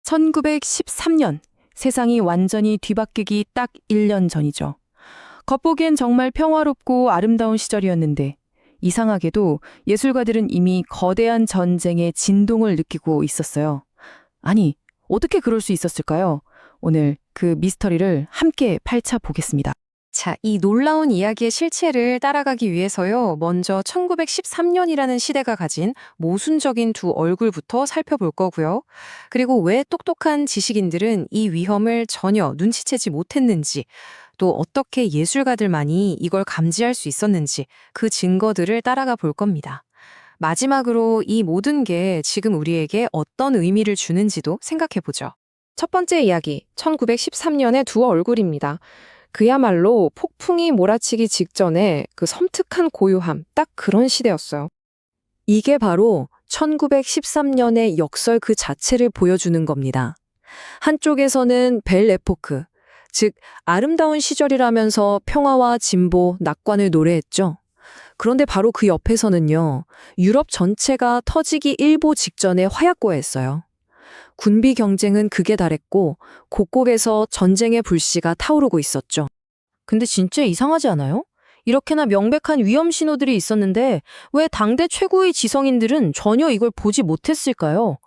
1913년, 세상이 완전히 뒤바뀌기 딱 1년 전이죠. 겉보기엔 정말 평화롭고 아름다운 시절이었는데 이상하게도 예술가들은 이미 거대한 전쟁의 진동을 느끼고 있었어요. 아니, 어떻게 그럴 수 있었을까요? 오늘 그 미스터리를 함께 파헤쳐 보겠습니다. 자, 이 놀라운 이야기의 실체를 따라가기 위해서요, 먼저 1913년이라는 시대가 가진 모순적인 두 얼굴부터 살펴볼 거고요. 그리고 왜 똑똑한 지식인들은 이 위험을 전혀 눈치채지 못했는지, 또 어떻게 예술가들만이 이걸 감지할 수 있었는지 그 증거들을 따라가 볼 겁니다. 마지막으로 이 모든 게 지금 우리에게 어떤 의미를 주는지도 생각해 보죠. 첫 번째 이야기, 1913년의 두 얼굴입니다. 그야말로 폭풍이 몰아치기 직전에 그 섬뜩한 고요함, 딱 그런 시대였어요. 이게 바로 1913년의 역설 그 자체를 보여주는 겁니다. 한쪽에서는 벨 에포크, 즉 아름다운 시절이라면서 평화와 진보, 낙관을 노래했죠. 그런데 바로 그 옆에서는요, 유럽 전체가 터지기 일보 직전에 화약고였어요. 군비 경쟁은 극에 달했고 곳곳에서 전쟁의 불씨가 타오르고 있었죠. 근데 진짜 이상하지 않아요? 이렇게나 명백한 위험 신호들이 있었는데 왜 당대 최고의 지성인들은 전혀 이걸 보지 못했을까요?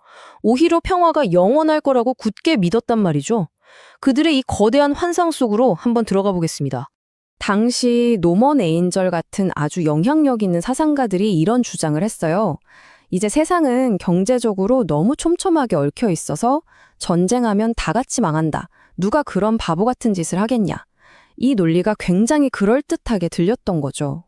오히려 평화가 영원할 거라고 굳게 믿었단 말이죠. 그들의 이 거대한 환상 속으로 한번 들어가 보겠습니다. 당시 노먼 에인절 같은 아주 영향력 있는 사상가들이 이런 주장을 했어요. 이제 세상은 경제적으로 너무 촘촘하게 얽혀 있어서 전쟁하면 다 같이 망한다. 누가 그런 바보 같은 짓을 하겠냐. 이 논리가 굉장히 그럴듯하게 들렸던 거죠.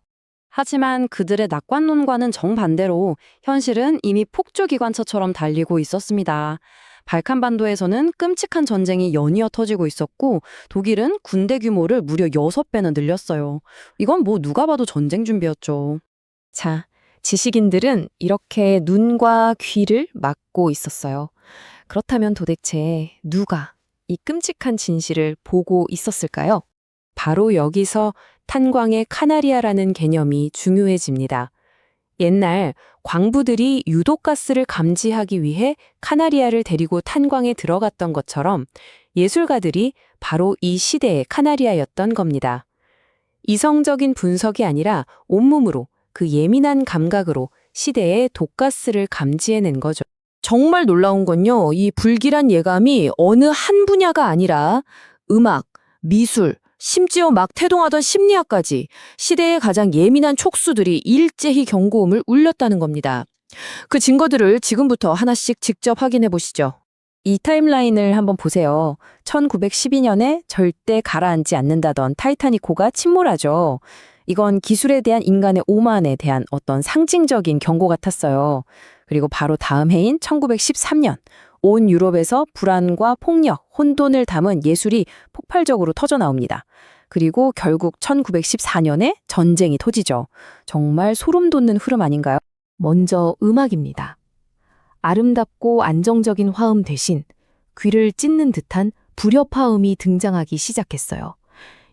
하지만 그들의 낙관론과는 정반대로 현실은 이미 폭주기관차처럼 달리고 있었습니다. 발칸반도에서는 끔찍한 전쟁이 연이어 터지고 있었고 독일은 군대 규모를 무려 6배나 늘렸어요. 이건 뭐 누가 봐도 전쟁 준비였죠. 자, 지식인들은 이렇게 눈과 귀를 막고 있었어요. 그렇다면 도대체 누가 이 끔찍한 진실을 보고 있었을까요? 바로 여기서 탄광의 카나리아라는 개념이 중요해집니다. 옛날 광부들이 유독가스를 감지하기 위해 카나리아를 데리고 탄광에 들어갔던 것처럼 예술가들이 바로 이 시대의 카나리아였던 겁니다. 이성적인 분석이 아니라 온몸으로 그 예민한 감각으로 시대의 독가스를 감지해낸 거죠. 정말 놀라운 건요, 이 불길한 예감이 어느 한 분야가 아니라 음악, 미술, 심지어 막 태동하던 심리학까지 시대의 가장 예민한 촉수들이 일제히 경고음을 울렸다는 겁니다. 그 증거들을 지금부터 하나씩 직접 확인해 보시죠. 이 타임라인을 한번 보세요. 1912년에 절대 가라앉지 않는다던 타이타닉호가 침몰하죠. 이건 기술에 대한 인간의 오만에 대한 어떤 상징적인 경고 같았어요. 그리고 바로 다음 해인 1913년, 온 유럽에서 불안과 폭력, 혼돈을 담은 예술이 폭발적으로 터져나옵니다. 그리고 결국 1914년에 전쟁이 터지죠. 정말 소름 돋는 흐름 아닌가요? 먼저 음악입니다. 아름답고 안정적인 화음 대신 귀를 찢는 듯한 불협화음이 등장하기 시작했어요.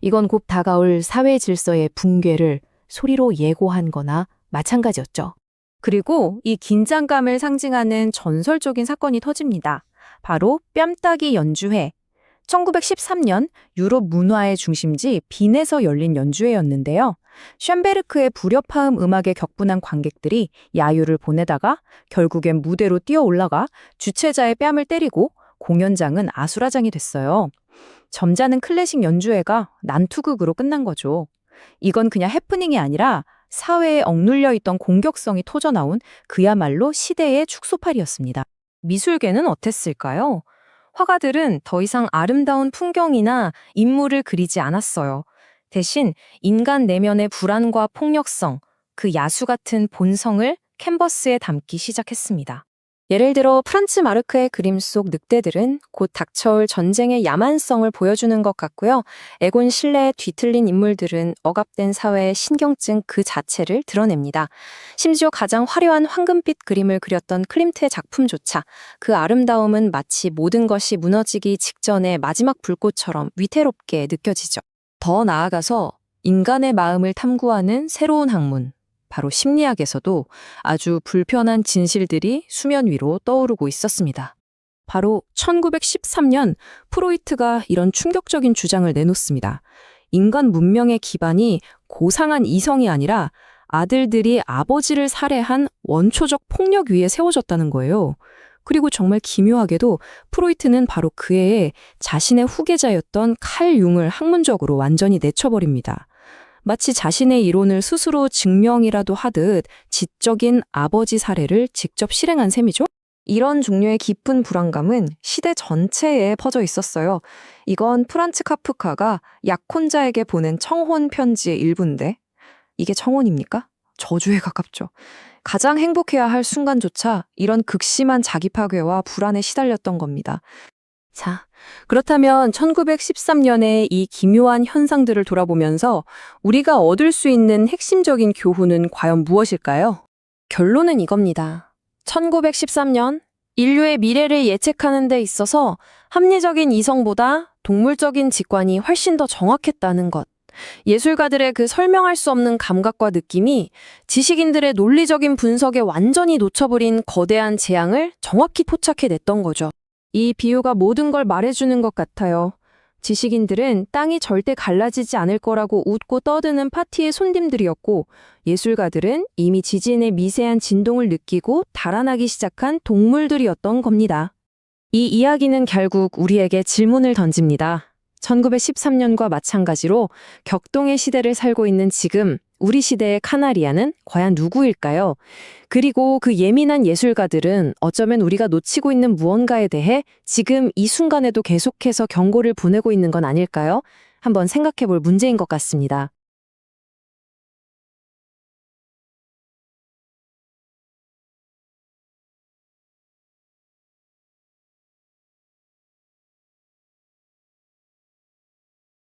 이건 곧 다가올 사회 질서의 붕괴를 소리로 예고한 거나 마찬가지였죠. 그리고 이 긴장감을 상징하는 전설적인 사건이 터집니다. 바로 뺨따기 연주회. 1913년 유럽 문화의 중심지 빈에서 열린 연주회였는데요. 쇤베르크의 불협화음 음악에 격분한 관객들이 야유를 보내다가 결국엔 무대로 뛰어 올라가 주최자의 뺨을 때리고 공연장은 아수라장이 됐어요. 점잖은 클래식 연주회가 난투극으로 끝난 거죠. 이건 그냥 해프닝이 아니라 사회에 억눌려 있던 공격성이 터져나온 그야말로 시대의 축소팔이었습니다. 미술계는 어땠을까요? 화가들은 더 이상 아름다운 풍경이나 인물을 그리지 않았어요. 대신 인간 내면의 불안과 폭력성, 그 야수 같은 본성을 캔버스에 담기 시작했습니다. 예를 들어 프란츠 마르크의 그림 속 늑대들은 곧 닥쳐올 전쟁의 야만성을 보여주는 것 같고요. 에곤 실레의 뒤틀린 인물들은 억압된 사회의 신경증 그 자체를 드러냅니다. 심지어 가장 화려한 황금빛 그림을 그렸던 클림트의 작품조차 그 아름다움은 마치 모든 것이 무너지기 직전의 마지막 불꽃처럼 위태롭게 느껴지죠. 더 나아가서 인간의 마음을 탐구하는 새로운 학문, 바로 심리학에서도 아주 불편한 진실들이 수면 위로 떠오르고 있었습니다. 바로 1913년 프로이트가 이런 충격적인 주장을 내놓습니다. 인간 문명의 기반이 고상한 이성이 아니라 아들들이 아버지를 살해한 원초적 폭력 위에 세워졌다는 거예요. 그리고 정말 기묘하게도 프로이트는 바로 그 해에 자신의 후계자였던 칼 융을 학문적으로 완전히 내쳐버립니다. 마치 자신의 이론을 스스로 증명이라도 하듯 지적인 아버지 살해를 직접 실행한 셈이죠. 이런 종류의 깊은 불안감은 시대 전체에 퍼져 있었어요. 이건 프란츠 카프카가 약혼자에게 보낸 청혼 편지의 일부인데 이게 청혼입니까? 저주에 가깝죠. 가장 행복해야 할 순간조차 이런 극심한 자기 파괴와 불안에 시달렸던 겁니다. 자, 그렇다면 1913년의 이 기묘한 현상들을 돌아보면서 우리가 얻을 수 있는 핵심적인 교훈은 과연 무엇일까요? 결론은 이겁니다. 1913년 인류의 미래를 예측하는 데 있어서 합리적인 이성보다 동물적인 직관이 훨씬 더 정확했다는 것. 예술가들의 그 설명할 수 없는 감각과 느낌이 지식인들의 논리적인 분석에 완전히 놓쳐버린 거대한 재앙을 정확히 포착해냈던 거죠. 이 비유가 모든 걸 말해주는 것 같아요. 지식인들은 땅이 절대 갈라지지 않을 거라고 웃고 떠드는 파티의 손님들이었고, 예술가들은 이미 지진의 미세한 진동을 느끼고 달아나기 시작한 동물들이었던 겁니다. 이 이야기는 결국 우리에게 질문을 던집니다. 1913년과 마찬가지로 격동의 시대를 살고 있는 지금 우리 시대의 카나리아는 과연 누구일까요? 그리고 그 예민한 예술가들은 어쩌면 우리가 놓치고 있는 무언가에 대해 지금 이 순간에도 계속해서 경고를 보내고 있는 건 아닐까요? 한번 생각해 볼 문제인 것 같습니다.